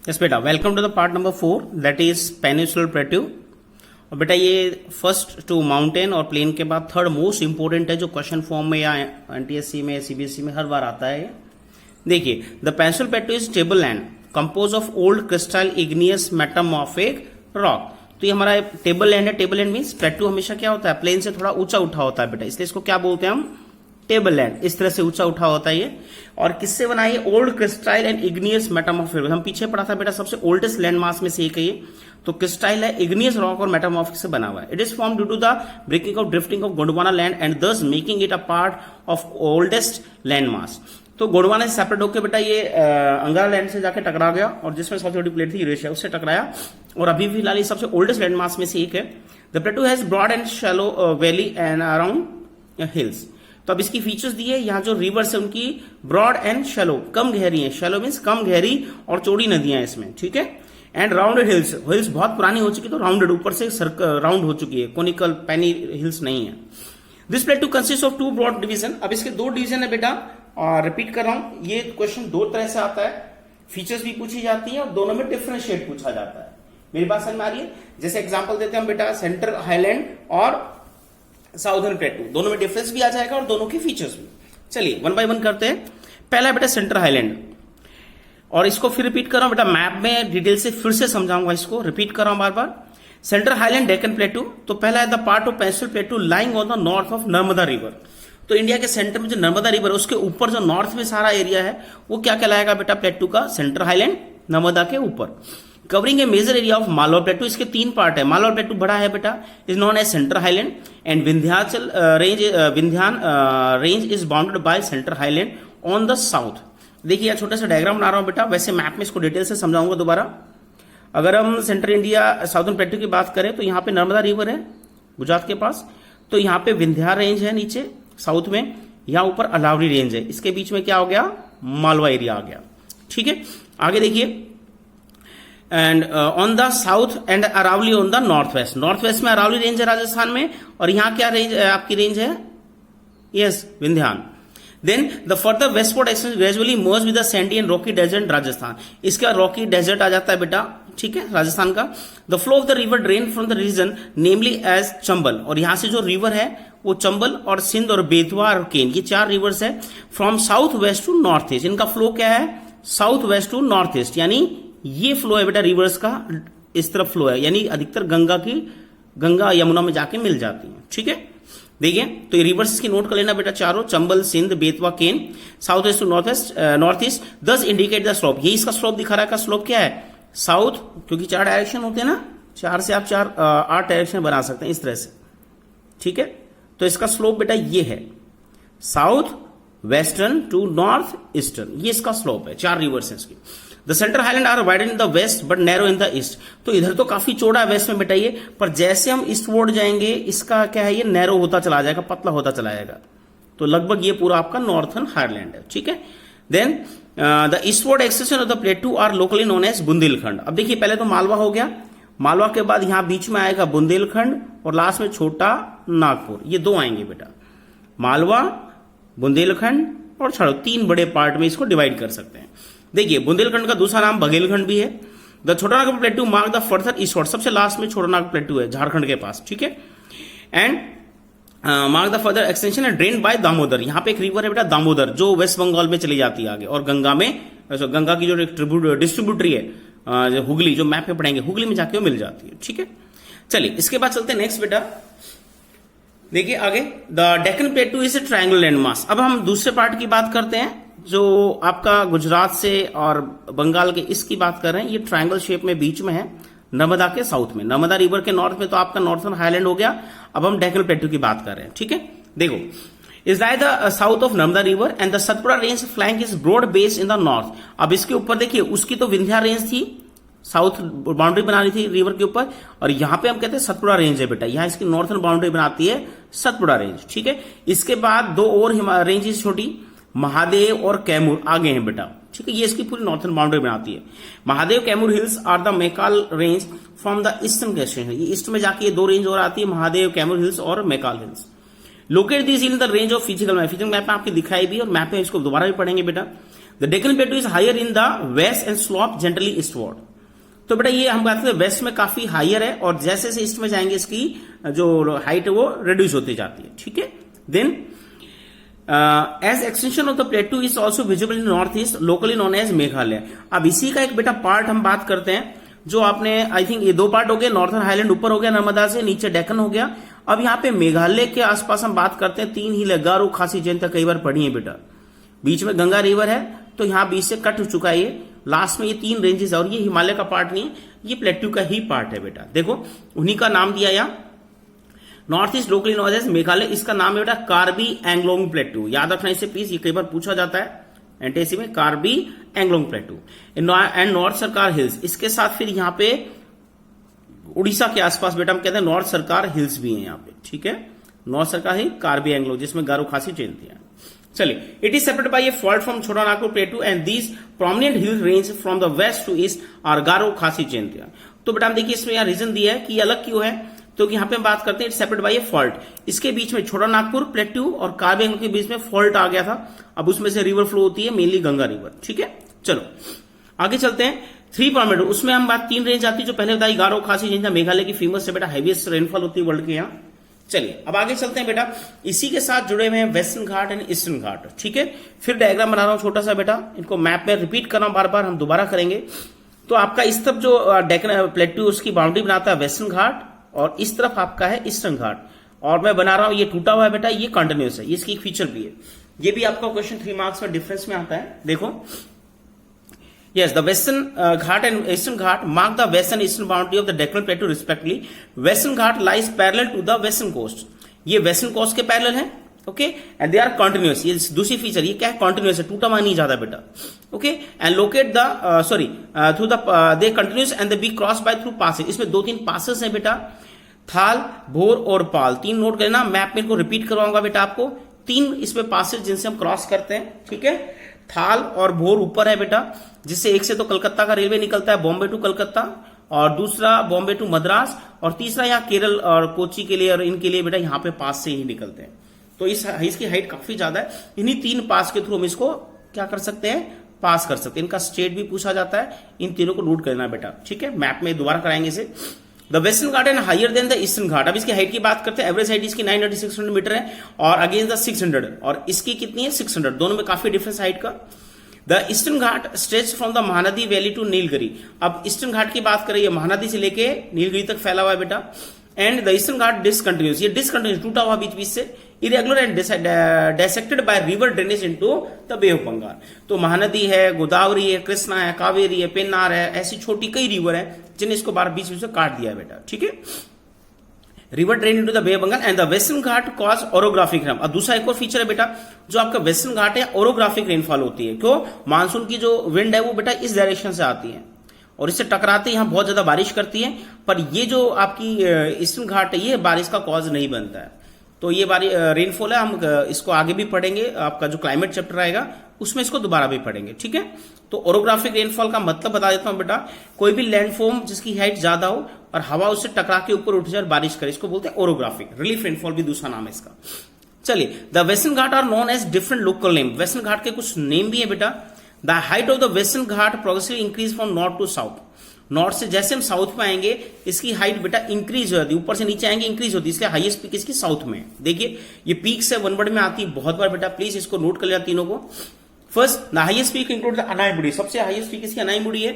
Yes बेटा, welcome to the part number 4 that is peninsular plateau. और बेटा ये फर्स्ट टू माउंटेन और प्लेन के बाद थर्ड मोस्ट इंपोर्टेंट है जो क्वेश्चन फॉर्म में या एनटीएससी में सीबीएसई में हर बार आता है। देखिए, the peninsular plateau is table land compose of old crystal igneous metamorphic rock. तो ये हमारा टेबल लैंड है। टेबल लैंड मीन्स प्लेट्यू हमेशा क्या होता है, प्लेन से थोड़ा ऊंचा उठा होता है बेटा, इसलिए इसको क्या बोलते हैं हम, टेबल लैंड। इस तरह से ऊंचा उठा होता है ये। और किससे बना है, ओल्ड क्रिस्टाइल एंड इग्नियस मेटामॉर्फिक। हम पीछे पढ़ा था बेटा, सबसे ओल्डेस्ट लैंड मास में से एक है ये। तो क्रिस्टाइल है, इग्नियस रॉक और मेटामॉर्फिक से बना हुआ है। It is form due to the breaking of drifting of Gondwana land and thus making it a part of oldest land mass. तो गोंडवाना से सेपरेट होकर बेटा ये अंगारा लैंड से जाके टकरा गया, और जिसमें सबसे बड़ी प्लेट थी यूरेशिया, उससे टकराया, और अभी फिलहाल ये सबसे ओल्डेस्ट लैंड मास में से एक है। The plateau has broad and shallow valley and around hills. तो अब इसकी फीचर्स दी है, यहाँ जो रिवर्स है उनकी ब्रॉड एंड शैलो, कम गहरी है। शैलो मीन्स कम गहरी और चौड़ी नदियां इसमें, ठीक है। एंड राउंडेड हिल्स, हिल्स बहुत पुरानी हो चुकी, तो राउंडेड, ऊपर से राउंड हो चुकी है, कोनिकल पेनी हिल्स नहीं है। This plateau consist of two broad division. अब इसके दो डिवीजन है बेटा, और रिपीट कर रहा हूं, ये क्वेश्चन दो तरह से आता है। फीचर्स भी पूछी जाती है और दोनों में डिफरेंशिएट पूछा जाता है। मेरी बात समझ में आ रही है? जैसे एग्जाम्पल देते हैं हम बेटा, सेंट्रल हाईलैंड और साउदर्न प्लेटू, दोनों में डिफरेंस भी आ जाएगा और दोनों के फीचर्स भी। चलिए वन बाय वन करते हैं। पहला बेटा सेंट्रल हाईलैंड, और इसको फिर रिपीट कर रहा हूं बेटा, मैप में डिटेल से फिर से समझाऊंगा, इसको रिपीट कर रहा हूं बार बार। सेंट्रल हाईलैंड डेक्कन प्लेटू, तो पहला है the part of peninsular प्लेटू lying on the north of Narmada river. तो इंडिया के सेंटर में जो नर्मदा रिवर है उसके ऊपर जो नॉर्थ में सारा एरिया है वो क्या कहलाएगा बेटा, प्लेटू का सेंट्रल हाईलैंड, नर्मदा के ऊपर। Covering a major area of Malwa plateau, इसके तीन पार्ट है। मालवा प्लेटू बड़ा है बेटा, is known as central highland, and Vindhyachal Vindhyan range is bounded by central highland on the south. देखिए छोटा सा डायग्राम बना रहा हूं बेटा, वैसे मैप में इसको डिटेल से समझाऊंगा दोबारा। अगर हम सेंट्रल इंडिया साउथर्न प्लेटू की बात करें तो यहाँ पे नर्मदा रिवर है गुजरात के पास, तो यहाँ पे विंध्या रेंज है नीचे साउथ में, यहाँ ऊपर अलावरी रेंज है, इसके बीच में क्या हो गया, मालवा एरिया आ गया, ठीक है। आगे देखिए, and on the south and Aravali on the north west. North west में अरावली रेंज है राजस्थान में, और यहाँ क्या रेंज आपकी रेंज है, yes Vindhyan. Then the further westward extend gradually merge with the sandy and rocky desert Rajasthan. इसका रॉकी डेजर्ट आ जाता है बेटा, ठीक है, राजस्थान का। The flow of the river drain from the region namely as Chambal, और यहां से जो रिवर है वो चंबल और सिंध और बेतवा और केन, ये चार रिवर्स है। From south west to north east, इनका फ्लो क्या है, south west to north east, यानी ये फ्लो है बेटा रिवर्स का, इस तरफ फ्लो है, यानी अधिकतर गंगा यमुना में जाके मिल जाती है, ठीक है। देखिए तो ये रिवर्स की नोट कर लेना बेटा, चारों, Chambal, Sindh, Betwa, Ken, south west to north east. This indicate the slope, ये इसका स्लोप दिखा रहा है, का स्लोप क्या है, साउथ, क्योंकि चार डायरेक्शन होते हैं ना, चार से आप 8 डायरेक्शन बना सकते हैं इस तरह से, ठीक है। तो इसका स्लोप बेटा ये है, south western to north eastern, ये इसका स्लोप है, चार रिवर्स है इसकी। The central highland are widen in the west but narrow in the east. तो इधर तो काफी चौड़ा है वेस्ट में बेटा ये, पर जैसे हम ईस्टवर्ड जाएंगे इसका क्या है, ये नैरो होता चला जाएगा, पतला होता चला जाएगा। तो लगभग ये पूरा आपका नॉर्थर्न हाईलैंड है, ठीक है। Then the eastward extension of the plateau are locally known as Bundelkhand. अब देखिए पहले तो मालवा हो गया, मालवा के बाद यहां बीच में आएगा बुंदेलखंड, और लास्ट में छोटा नागपुर, ये दो आएंगे बेटा, मालवा, बुंदेलखंड और छड़ो, तीन बड़े पार्ट में इसको डिवाइड कर सकते हैं। देखिए बुंदेलखंड का दूसरा नाम बघेलखंड भी है। द छोटा Nagpur प्लेटू mark the further eastward, सबसे लास्ट में छोटा नागपुर प्लेटू है झारखंड के पास, ठीक है। And mark the further extension है ड्रेन बाय दामोदर, यहाँ पे एक रिवर है बेटा दामोदर, जो वेस्ट बंगाल में चली जाती है आगे, और गंगा में, गंगा की जो डिस्ट्रीब्यूटरी है हुगली, जो मैप पे पढ़ेंगे, हुगली में जाके वो मिल जाती है, ठीक है। चलिए इसके बाद चलते हैं नेक्स्ट बेटा, देखिए आगे, the Deccan plateau is a triangular land mass. अब हम दूसरे पार्ट की बात करते हैं, जो आपका गुजरात से और बंगाल के इसकी बात कर रहे हैं, ये ट्रायंगल शेप में बीच में है, नर्मदा के साउथ में, नर्मदा रिवर के नॉर्थ में तो आपका नॉर्थर्न हाईलैंड हो गया। अब हम डेक्कन प्लेटू की बात कर रहे हैं, ठीक है। देखो, is like the south of Narmada river and the Satpura range flank is broad base in the north. अब इसके ऊपर देखिए, उसकी तो विंध्या रेंज थी, साउथ बाउंड्री बनानी थी रिवर के ऊपर, और यहां पे हम कहते हैं सतपुड़ा रेंज है बेटा, यहां इसकी नॉर्थर्न बाउंड्री बनाती है सतपुड़ा रेंज, ठीक है। इसके बाद दो और रेंजेस छोटी, महादेव और कैमूर आगे हैं बेटा, ठीक है, ये इसकी पूरी नॉर्थर्न बाउंड्री बनाती है। Mahadev Kaimur hills are the Maikal range from the eastern question, ये ईस्ट में जाके ये दो रेंज और आती है, महादेव कैमूर हिल्स और Maikal hills. Locate this in the range of physical map, physical map में आपकी दिखाई भी, और मैप में इसको दोबारा भी पढ़ेंगे बेटा। The Deccan plateau is higher in the west and slope gently eastward. तो बेटा ये हम बात करें वेस्ट में काफी हायर है और जैसे जैसे ईस्ट में जाएंगे इसकी जो हाइट है वो रिड्यूस होती जाती है, ठीक है। Then as extension of the plateau is also visible in north east locally known as Meghalaya. अब इसी का एक बेटा पार्ट हम बात करते हैं, जो आपने आई थिंक ये दो पार्ट हो गए, नॉर्थन हाईलैंड ऊपर हो गया नर्मदा से, नीचे डेक्कन हो गया। अब यहाँ पे मेघालय के आसपास हम बात करते हैं, तीन हिल है, गारो, खासी, जयंतिया, कई बार पढ़ी है बेटा। बीच में गंगा रिवर है तो यहाँ बीच से कट हो चुका है ये, लास्ट में ये तीन रेंजेस और ये हिमालय का पार्ट नहीं है, ये प्लेट्यू का ही पार्ट है बेटा। देखो उन्हीं का नाम दिया यहाँ north east locally known as Meghalaya, इसका नाम है बेटा कार्बी एंग्लोंग प्लेट्यू। याद रखना इसे प्लीज, ये कई बार पूछा जाता है एनटीएससी में, Karbi Anglong plateau and north सरकार हिल्स। इसके साथ फिर यहाँ पे उड़ीसा के आसपास बेटा हम कहते हैं नॉर्थ सरकार हिल्स भी है यहाँ पे, ठीक है। नॉर्थ सरकार हिल, कार्बी एंग्लोंग, जिसमें गारो, खासी, जयंतिया। चलिए, it is separated by a fault from Chota Nagpur plateau and these prominent hill range from the west to east are Garo, Khasi, Jaintia. तो बेटा हम देखिए इसमें यहाँ रीजन दिया है कि ये अलग क्यों है, तो यहाँ पे हम बात करते हैं it's separated by a fault. इसके बीच में छोटा नागपुर प्लेट्यू और कार्बी एंग्लोंग के बीच में फॉल्ट आ गया था, अब उसमें से रिवर फ्लो होती है मेनली गंगा रिवर, ठीक है। चलो आगे चलते हैं। 3 प्रोमिनेंट, उसमें हम बात 3 रेंज आती है जो पहले बताई, गारो, खासी, जयंतिया, मेघालय की फेमस है बेटा, हैवीएस्ट रेनफॉल होती है वर्ल्ड के यहाँ। चलिए अब आगे चलते हैं बेटा, इसी के साथ जुड़े हुए हैं वेस्टर्न घाट एंड ईस्टर्न घाट, ठीक है। फिर डायग्राम बना रहा हूं छोटा सा बेटा, इनको मैप में रिपीट कर रहा हूं, बार बार हम दोबारा करेंगे। तो आपका इस तरफ जो डेक्कन प्लेट्यू उसकी बाउंड्री बनाता है वेस्टर्न घाट और इस तरफ आपका है ईस्टर्न घाट, और मैं बना रहा हूं ये टूटा हुआ है बेटा, ये कंटिन्यूस है, इसकी एक फीचर भी है। ये भी आपका क्वेश्चन 3 मार्क्स में डिफरेंस में आता है, देखो। Yes, the Western Ghat and Eastern Ghat mark the west and eastern boundary of the Deccan Plateau respectively. Western Ghat lies parallel to the western coast. ये वेस्टर्न कोस्ट के parallel है, okay, and they are continuous. ये दूसरी feature, ये क्या है, continuous है, टूटा हुआ नहीं जाता बेटा, okay. And locate the through the they continuous and they B cross by through passes. इसमें 2-3 पासेस हैं बेटा, थाल, भोर और पाल, 3 नोट करना, मैप में इनको रिपीट करवाऊंगा बेटा आपको। 3 इसमें पासेस जिनसे हम क्रॉस करते हैं, ठीक है। थाल और भोर ऊपर है बेटा, जिससे एक से तो कलकत्ता का रेलवे निकलता है, बॉम्बे टू कलकत्ता, और दूसरा बॉम्बे टू मद्रास, और तीसरा यहाँ केरल और कोची के लिए और इनके लिए बेटा यहाँ पे पास से ही निकलते हैं। तो इसकी हाइट काफी ज्यादा है, इन्हीं 3 पास के थ्रू हम इसको क्या कर सकते हैं, पास कर सकते हैं। इनका स्टेट भी पूछा जाता है, इन तीनों को नोट करना बेटा, ठीक है। मैप में दोबारा कराएंगे इसे। The Western Ghat and higher than the Eastern Ghat. अब इसकी हाइट की बात करते हैं, एवरेज हाइट इसकी 996 मीटर है और अगेंस्ट द 600, और इसकी कितनी है 600, दोनों में काफी डिफरेंस हाइट का। The Eastern Ghat stretch from the Mahanadi valley to Nilgiri. अब ईस्टर्न घाट की बात करें, महानदी से लेके नीलगिरी तक फैला हुआ है बेटा। And the Eastern Ghat discontinuous, ये डिसकंटिन्यूस टूटा हुआ बीच बीच से, irregular and dissected by river drainage into the Bay of Bengal. तो महानदी है, गोदावरी है, कृष्णा है, कावेरी है, पेन्नार है, ऐसी छोटी कई रिवर है जिन्हें इसको बार बीच बीच से काट दिया है बेटा, ठीक है। River drain into the Bay of Bengal and the Western Ghat cause orographic rain. अब दूसरा एक और फीचर है बेटा, जो आपका वेस्टर्न घाट है ओरोग्राफिक रेनफॉल होती है। क्यों, मानसून की जो विंड है वो बेटा इस डायरेक्शन से आती है और इससे टकराते यहाँ बहुत ज्यादा बारिश करती है, पर ये जो आपकी ईस्टर्न घाट है ये बारिश का कॉज नहीं बनता है। तो ये रेनफॉल है, हम इसको आगे भी पढ़ेंगे, आपका जो क्लाइमेट चैप्टर आएगा उसमें इसको दोबारा भी पढ़ेंगे, ठीक है। तो ओरोग्राफिक रेनफॉल का मतलब बता देता हूं बेटा, कोई भी लैंडफॉर्म जिसकी हाइट ज्यादा हो और हवा उससे टकरा के ऊपर उठ जाए और बारिश करे, इसको बोलते हैं ओरोग्राफिक। रिलीफ रेनफॉल भी दूसरा नाम है इसका। चलिए, the Western Ghat are known as different local name. Western Ghat के कुछ नेम भी है बेटा। The height of the Western Ghat progressively increase from north to south. North से जैसे हम साउथ में आएंगे इसकी हाइट बेटा इंक्रीज हो जाती है, ऊपर से नीचे आएंगे इंक्रीज होती है, इसलिए हाईएस्ट पीक इसकी साउथ में। देखिए ये पीक से वन वर्ड में आती है बहुत बार बेटा, प्लीज इसको नोट कर लिया तीनों को। First the highest peak include the Anamudi, सबसे हाईएस्ट पीक इसकी अनाईमुड़ी है,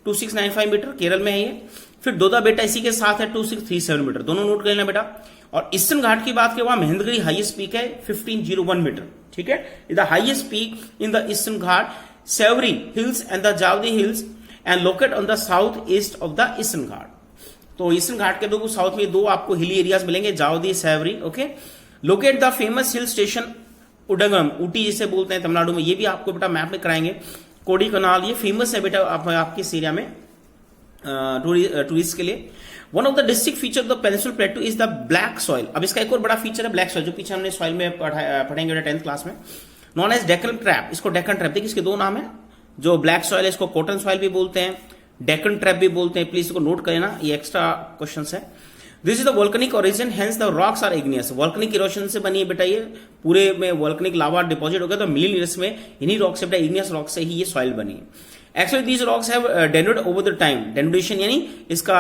2695 मीटर, केरल में है ये। फिर दोदा बेटा इसी के साथ है 2637 मीटर, दोनों नोट कर लेना बेटा। और ईस्टर्न घाट की बात करें, महेंद्रगिरी हाईएस्ट पीक है 1501 मीटर, ठीक है। The highest peak in the Eastern Ghat Shevaroy hills and the Javadi hills and locate on the south east of the Eastern Ghat. तो ईस्टर्न घाट के दो साउथ में 2 आपको हिली एरियाज मिलेंगे, Javadi, Shevaroy, okay. Locate the famous hill station Udagam, Ooty जिसे बोलते हैं तमिलनाडु में, ये भी आपको बेटा मैप में कराएंगे। कोडी कनाल ये फेमस है बेटा आपके इस एरिया में टूरिस्ट के लिए। One of the district feature of the peninsular प्लेटू is the black soil. अब इसका एक और बड़ा फीचर है ब्लैक सॉइल, जो पीछे हमने सॉइल में पढ़ेंगे बेटा 10th क्लास में, नॉन एज डेक्कन ट्रैप। इसको डेक्कन ट्रैप, देखिए इसके 2 नाम है। जो ब्लैक सॉइल है इसको कॉटन सॉइल भी बोलते हैं, डेक्कन ट्रैप भी बोलते हैं, प्लीज इसको नोट कर लेना, ये एक्स्ट्रा क्वेश्चन है। This is the volcanic origin, hence the rocks are igneous. Volcanic erosion से बनी है बेटा ये, पूरे में वोल्केनिक लावा डिपॉजिट हो गया, तो मिलियन ईयर्स में इन्हीं रॉक से बेटा, इग्नियस रॉक से ही ये सॉइल बनी है। Actually these rocks have denude over the time, denudation यानी इसका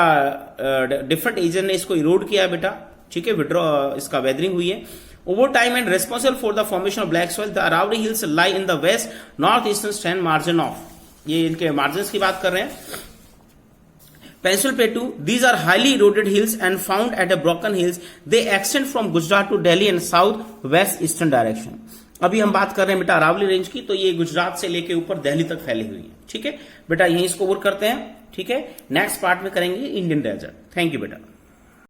डिफरेंट एजेंट ने इसको इरोड किया है बेटा, ठीक है, विड्रॉ इसका वेदरिंग हुई है over time and responsible for the formation of black soil. The Aravali hills lie in the west north eastern stand margin of, ये इनके मार्जिन की बात कर रहे हैं। Peninsular Plateau, these are highly eroded hills and found at a broken hills. They extend from Gujarat to Delhi and south west eastern direction. अभी हम बात कर रहे हैं बेटा अरावली रेंज की, तो ये गुजरात से लेके ऊपर दिल्ली तक फैली हुई है, ठीक है बेटा, यहीं इसको ओवर करते हैं, ठीक है। नेक्स्ट पार्ट में करेंगे इंडियन डेजर्ट। थैंक यू बेटा।